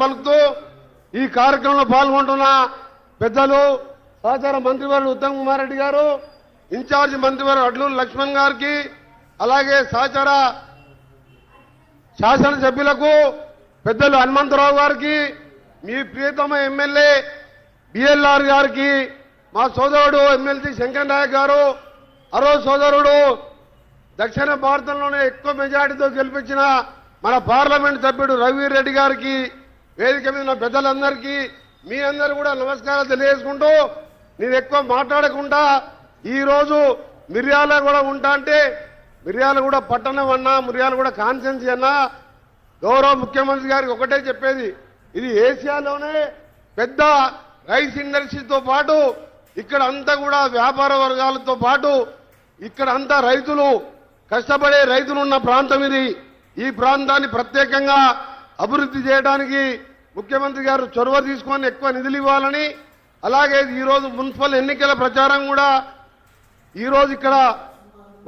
పలుకుతూ ఈ కార్యక్రమంలో పాల్గొంటున్న పెద్దలు సహచార మంత్రివర్యులు ఉత్తమ్ కుమార్ రెడ్డి గారు, ఇన్ఛార్జి మంత్రివర్యులు అడ్లూరి లక్ష్మణ్ గారికి, అలాగే సహచార శాసనసభ్యులకు పెద్దలు హనుమంతరావు గారికి, మీ ప్రియతమ ఎమ్మెల్యే బిఎల్ఆర్ గారికి, మా సోదరుడు ఎమ్మెల్సీ శంకర్ నాయక్ గారు, అరో సోదరుడు దక్షిణ భారతంలోనే ఎక్కువ మెజార్టీతో గెలిపించిన మన పార్లమెంట్ సభ్యుడు రఘువీర్ రెడ్డి గారికి, వేదిక మీద ఉన్న పెద్దలందరికీ మీ అందరూ కూడా నమస్కారాలు తెలియజేసుకుంటూ, నేను ఎక్కువ మాట్లాడకుండా ఈరోజు మిర్యాల కూడా ఉంటా అంటే మిర్యాలగూడ పట్టణం అన్నా, మిర్యాలగూడ కాన్స్టిట్యున్సీ అన్నా గౌరవ ముఖ్యమంత్రి గారికి ఒకటే చెప్పేది, ఇది ఏషియాలోనే పెద్ద రైస్ ఇండస్ట్రీతో పాటు ఇక్కడ అంతా కూడా వ్యాపార వర్గాలతో పాటు ఇక్కడ అంతా రైతులు కష్టపడే రైతులు ఉన్న ప్రాంతం ఇది. ఈ ప్రాంతాన్ని ప్రత్యేకంగా అభివృద్ధి చేయడానికి ముఖ్యమంత్రి గారు చొరవ తీసుకొని ఎక్కువ నిధులు ఇవ్వాలని, అలాగే ఈరోజు మున్సిపల్ ఎన్నికల ప్రచారం కూడా ఈరోజు ఇక్కడ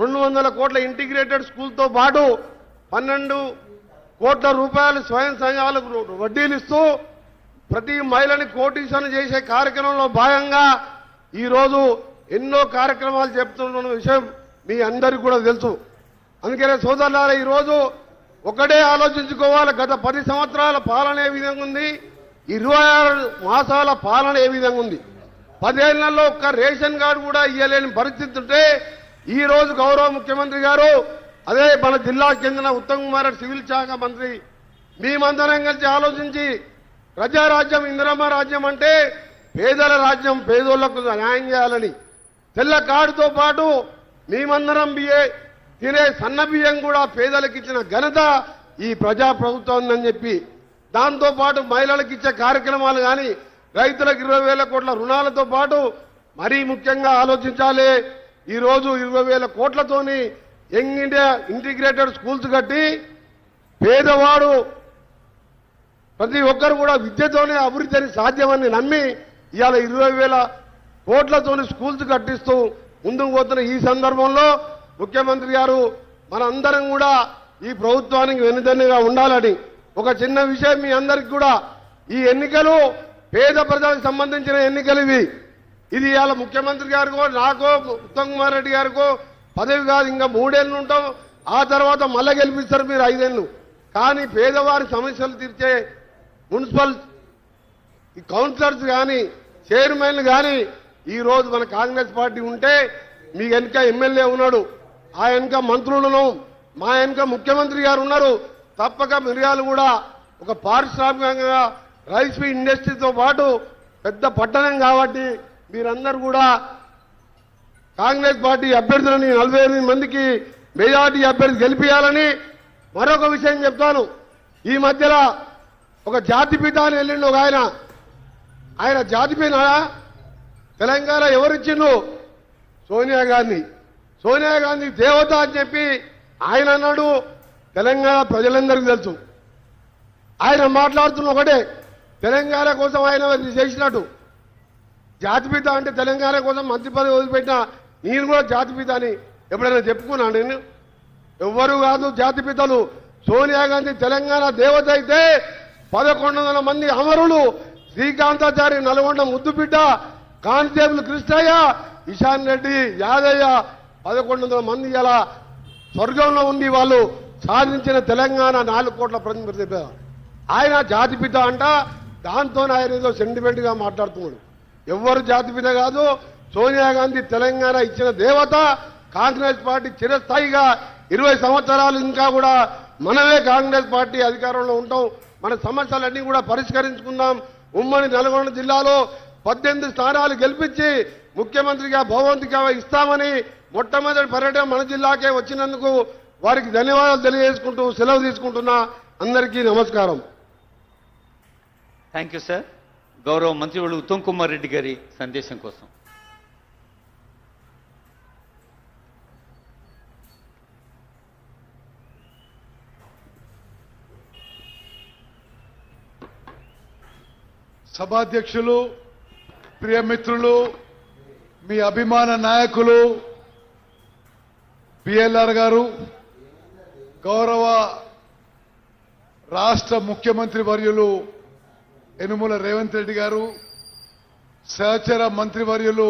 200 కోట్ల ఇంటిగ్రేటెడ్ స్కూల్తో పాటు 12 కోట్ల రూపాయలు స్వయం సంఘాలకు వడ్డీలు ఇస్తూ ప్రతి మహిళని కోటీశ్వరం చేసే కార్యక్రమంలో భాగంగా ఈరోజు ఎన్నో కార్యక్రమాలు చెప్తున్న విషయం మీ అందరికీ కూడా తెలుసు. అందుకనే సోదరులారా, ఈరోజు ఒకటే ఆలోచించుకోవాలి, గత 10 సంవత్సరాల పాలన ఏ విధంగా ఉంది, 26 మాసాల పాలన ఏ విధంగా ఉంది. 10 ఏళ్లలో ఒక్క రేషన్ కార్డు కూడా ఇవ్వలేని పరిస్థితి ఉంటే ఈ రోజు గౌరవ ముఖ్యమంత్రి గారు, అదే మన జిల్లాకు చెందిన ఉత్తమ్ కుమార్ రెడ్డి సివిల్ శాఖ మంత్రి, మేమందరం కలిసి ఆలోచించి ప్రజారాజ్యం ఇందిరమ్మ రాజ్యం అంటే పేదల రాజ్యం, పేదోళ్లకు న్యాయం చేయాలని తెల్ల కార్డుతో పాటు మేమందరం తినే సన్న బియ్యం కూడా పేదలకు ఇచ్చిన ఘనత ఈ ప్రజా ప్రభుత్వం ఉందని చెప్పి, దాంతో పాటు మహిళలకు ఇచ్చే కార్యక్రమాలు కానీ రైతులకు 20,000 కోట్ల రుణాలతో పాటు మరీ ముఖ్యంగా ఆలోచించాలి. ఈ రోజు 20,000 కోట్లతోని యంగ్ ఇండియా ఇంటిగ్రేటెడ్ స్కూల్స్ కట్టి పేదవాడు ప్రతి ఒక్కరు కూడా విద్యతోనే అభివృద్ధిని సాధ్యమని నమ్మి ఇవాళ 20,000 కోట్లతోని స్కూల్స్ కట్టిస్తూ ముందుకు పోతున్న ఈ సందర్భంలో ముఖ్యమంత్రి గారు మనందరం కూడా ఈ ప్రభుత్వానికి వెనుదన్నుగా ఉండాలని ఒక చిన్న విషయం మీ అందరికీ కూడా, ఈ ఎన్నికలు పేద ప్రజలకు సంబంధించిన ఎన్నికలు ఇది ఇవాళ ముఖ్యమంత్రి గారికో నాకో ఉత్తమ్ కుమార్ రెడ్డి గారికో పదవి కాదు, ఇంకా 3 ఏళ్ళు ఉంటాం, ఆ తర్వాత మళ్ళా గెలిపిస్తారు మీరు 5 ఏళ్ళు. కానీ పేదవారి సమస్యలు తీర్చే మున్సిపల్ కౌన్సిలర్స్ కానీ చైర్మన్లు కానీ ఈ రోజు మన కాంగ్రెస్ పార్టీ ఉంటే మీ వెనుక ఎమ్మెల్యే ఉన్నాడు, ఆ వెనుక మంత్రులను, మా వెనుక ముఖ్యమంత్రి గారు ఉన్నారు. తప్పక మిర్యాలు కూడా ఒక పారిశ్రామికంగా రైస్ ఇండస్ట్రీతో పాటు పెద్ద పట్టణం కాబట్టి మీరందరూ కూడా కాంగ్రెస్ పార్టీ అభ్యర్థులని 48 మందికి మెజార్టీ అభ్యర్థి గెలిపించాలని. మరొక విషయం చెప్తాను, ఈ మధ్యలో ఒక జాతిపిత అని వెళ్ళిండు ఒక ఆయన జాతిపిత తెలంగాణ ఎవరిచ్చిండు? సోనియా గాంధీ దేవత అని చెప్పి ఆయన అన్నాడు. తెలంగాణ ప్రజలందరికీ తెలుసు. ఆయన మాట్లాడుతున్న ఒకటే, తెలంగాణ కోసం ఆయన చేసినట్టు. జాతిపిత అంటే తెలంగాణ కోసం మంత్రి పదవి వదిలిపెట్టిన నేను కూడా జాతిపిత అని ఎప్పుడైనా చెప్పుకున్నాను నేను? ఎవ్వరు కాదు జాతిపితలు. సోనియా గాంధీ తెలంగాణ దేవత అయితే 1100 మంది అమరులు, శ్రీకాంతాచారి నల్గొండ ముద్దుబిడ్డ, కానిస్టేబుల్ కృష్ణయ్య, ఇషాన్ రెడ్డి, యాదయ్య 1100 మంది ఇలా స్వర్గంలో ఉండి వాళ్ళు సాధించిన తెలంగాణ 4 కోట్ల ప్రతినిధి. ఆయన జాతిపిత అంట, దాంతో ఆయన ఏదో సెంటిమెంట్ గా మాట్లాడుతున్నాడు. ఎవ్వరు జాతిపిత కాదు. సోనియా గాంధీ తెలంగాణ ఇచ్చిన దేవత. కాంగ్రెస్ పార్టీ చిరస్థాయిగా 20 సంవత్సరాలు ఇంకా కూడా మనమే కాంగ్రెస్ పార్టీ అధికారంలో ఉంటాం. మన సమస్యలన్నీ కూడా పరిష్కరించుకుందాం. ఉమ్మడి నల్గొండ జిల్లాలో 18 స్థానాలు గెలిపించి ముఖ్యమంత్రిగా భగవంతుగా ఇస్తామని మొట్టమొదటి పర్యటన మన జిల్లాకే వచ్చినందుకు వారికి ధన్యవాదాలు తెలియజేసుకుంటూ సెలవు తీసుకుంటున్నా. అందరికీ నమస్కారం. Thank you sir. గౌరవ మంత్రివర్యులు ఉత్తమ్ కుమార్ రెడ్డి గారి సందేశం కోసం. సభాధ్యక్షులు, ప్రియమిత్రులు, మీ అభిమాన నాయకులు బిఎల్ఆర్ గారు, గౌరవ రాష్ట్ర ముఖ్యమంత్రి వర్యులు యనుమల రేవంత్ రెడ్డి గారు, సహచర మంత్రివర్యులు